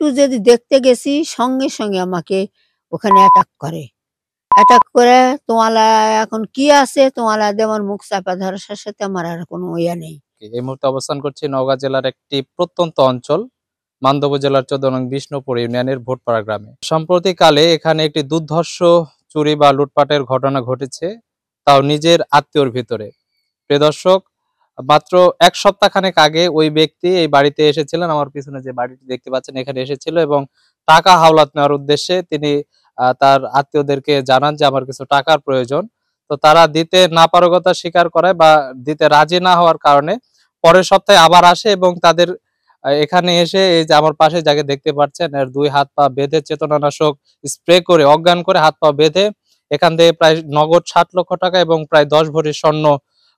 একটু যদি দেখতে গেছি সঙ্গে সঙ্গে আমাকে ওখানে অ্যাটাক করে। অ্যাটাক করে তোমালা এখন কি আছে তোমালা দিয়ে আমার মুখ চাপা ধরার সাথে সাথে আমার আর কোনো ইয়ে নেই। এই মুহূর্তে অবস্থান করছি নওগাঁ জেলার একটি প্রত্যন্ত অঞ্চল মানদহ জেলার ১৪ নং বিষ্ণুপুর ইউনিয়নের ভোটপাড়া গ্রামে। সম্প্রতিকালে এখানে একটি দুর্ধর্ষ চুরি বা লুটপাটের ঘটনা ঘটেছে, তাও নিজের আত্মীয়র ভিতরে। প্রিয় দর্শক, মাত্র ১ সপ্তাহখানেক আগে ওই ব্যক্তি এই বাড়িতে এসেছিলেন। আমার পিছনে যে বাড়িটি দেখতে পাচ্ছেন এখানে এসেছিল এবং টাকা হাওলাত নেওয়ার উদ্দেশ্যে তিনি তার আত্মীয়দেরকে জানান যে আমার কিছু টাকার প্রয়োজন। তো তারা দিতে নাপারগতা স্বীকার করায় বা দিতে রাজি না হওয়ার কারণে পরের সপ্তাহে আবার আসে এবং তাদের এখানে এসে এই যে আমার পাশে যাকে দেখতে পাচ্ছেন এর ২ হাত পা বেঁধে চেতনানাশক স্প্রে করে অজ্ঞান করে হাত পা বেঁধে এখান থেকে প্রায় নগদ ৬০ লক্ষ টাকা এবং প্রায় ১০ ভরি স্বর্ণ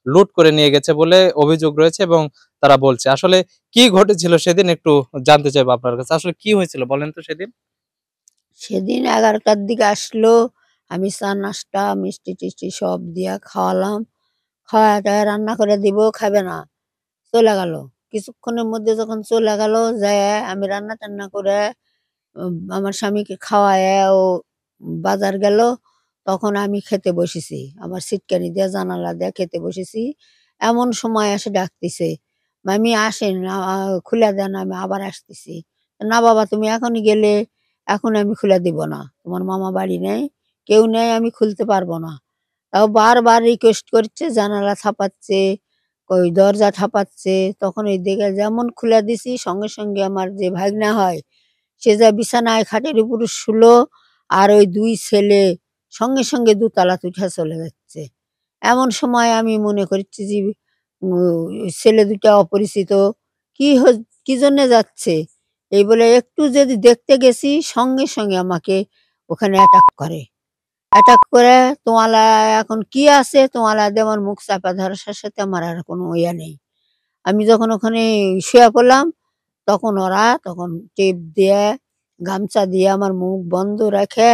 লুট করে নিয়ে গেছে বলে অভিযোগ রয়েছে এবং তারা বলছে। আসলে কি ঘটেছিল সেদিন একটু জানতে চাইবো আপনার কাছে। আসলে কি হয়েছিল বলেন তো সেদিন? সেদিন ১১টার দিকে আসলো, আমি চা নাস্তা মিষ্টি টিষ্টি সব দিয়া খাওয়ালাম। খাওয়ায় রান্না করে দিব, খাবে না, চলে গেল। কিছুক্ষণের মধ্যে যখন চলে গেল যাইয়া আমি রান্না টান্না করে আমার স্বামীকে খাওয়াইয়া ও বাজার গেল। তখন আমি খেতে বসেছি, আমার সিটকানি দিয়ে জানালা দিয়ে খেতে বসেছি। এমন সময় এসে ডাকতেছে, মামি আসেন, খুলে দেন, আমি আবার আসতেছি। না বাবা তুমি এখনই গেলে এখন আমি খুলে দিব না, তোমার মামা বাড়ি নেই, কেউ নেই, আমি খুলতে পারবো না। তাও বারবার রিকোয়েস্ট করছে, জানালা ছাপাচ্ছে, ওই দরজা ঠাপাচ্ছে। তখন ওই দিকে যেমন খুলে দিছি সঙ্গে সঙ্গে আমার যে ভাগ্না হয় সে যা বিছানায় খাটের উপর শুলো, আর ওই ২ ছেলে সঙ্গে সঙ্গে দোতলাতে উঠে চলে যাচ্ছে। এমন সময় আমি মনে করছি যে ছেলে দুটা অপরিচিত, কি জন্যে যাচ্ছে এই বলে একটু যদি দেখতে গেছি সঙ্গে সঙ্গে আমাকে ওখানে অ্যাটাক করে। অ্যাটাক করে তোমালা এখন কি আছে তোমালা দিয়ে আমার মুখ চাপা ধরার সাথে সাথে আমার আর কোনো ইয়ে নেই। আমি যখন ওখানে শুয়ে পড়লাম তখন টেপ দিয়ে গামছা দিয়ে আমার মুখ বন্ধ রেখে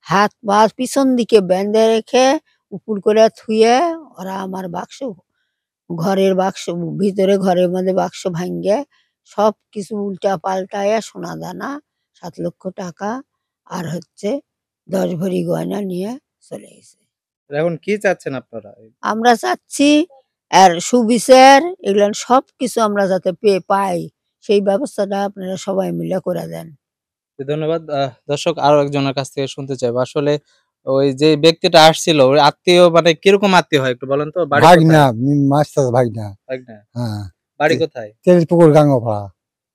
হাত পা পিছন দিকে বেঁধে রেখে উপুড় করে থুয়ে ওরা আমার ঘরের বাক্স ভিতরে ঘরের মধ্যে বাক্স ভাঙ্গে সব কিছু উল্টা পাল্টায়া সোনা দানা ৭ লক্ষ টাকা আর হচ্ছে ১০ ভরি গয়না নিয়ে চলে গেছে। এখন কি চাচ্ছেন আপনারা? আমরা চাচ্ছি আর সুবিচার এগুলো সবকিছু আমরা যাতে পাই সেই ব্যবস্থাটা আপনারা সবাই মিলে করে দেন। ধন্যবাদ। দর্শক আরো একজনের কাছ থেকে শুনতে চাইবো। আসলে ওই যে ব্যক্তিটা আসছিল ওই আত্মীয় মানে কিরকম আত্মীয় হয় একটু বলেন তো? বাড়ি ভাগনা, কোথায়? মাস্টার ভাগনা। ভাগনা। হ্যাঁ, বাড়ি কোথায়? তেলপুকুর গাঙ্গপাড়া।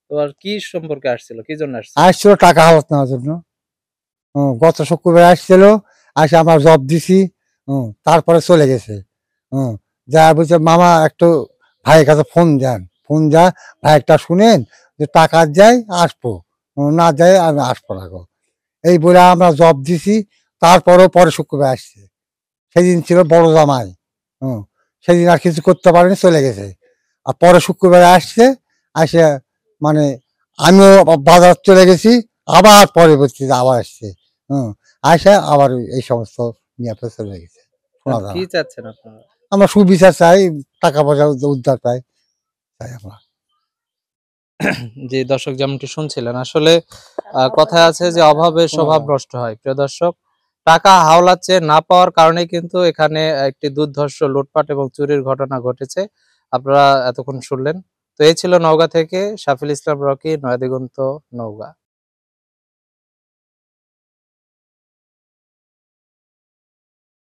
তো আর কি সম্পর্কে আসছিল? কি জন্য আসছিল? আসছিল টাকা হাওলাত নেওয়ার জন্য। গত শুক্রবার আসছিল, আসে আমরা জব দিছি। তারপরে চলে গেছে। যা বলছে মামা একটু ভাইয়ের কাছে ফোন দেন, ফোন যা ভাই একটা শুনেন যে টাকা যায় আসবো, না যায় আমি আসবো না গো। এই বলে আমরা জব দিছি। তারপরেও পরে শুক্রবার আসছে। সেদিন ছিল বড় জামাই। সেদিন আর কিছু করতে পারেনি, চলে গেছে। আর পরে শুক্রবারে আসছে, আসে মানে আমিও বাজার চলে গেছি, আবার পরবর্তীতে আবার আসছে। আসে আবার এই সমস্ত নিয়ে চলে গেছে। শোনা এখন যায় কি না। চাচ্ছেন আপনারা? আমরা সুবিচার চাই, টাকা পয়সা উদ্ধার পাই চাই আমরা। জি দর্শক যেমনটি শুনছিলেন আসলে কথায় আছে যে অভাবে স্বভাব নষ্ট হয়। প্রিয় দর্শক, টাকা হাওলাত চেয়ে না পাওয়ার কারণে কিন্তু এখানে একটি দুর্ধর্ষ লুটপাট এবং চুরির ঘটনা ঘটেছে। আপনারা এতক্ষণ শুনলেন। তো এই ছিল নওগাঁ থেকে শাফিল ইসলাম রকি, নয়াদিগন্ত, নওগাঁ।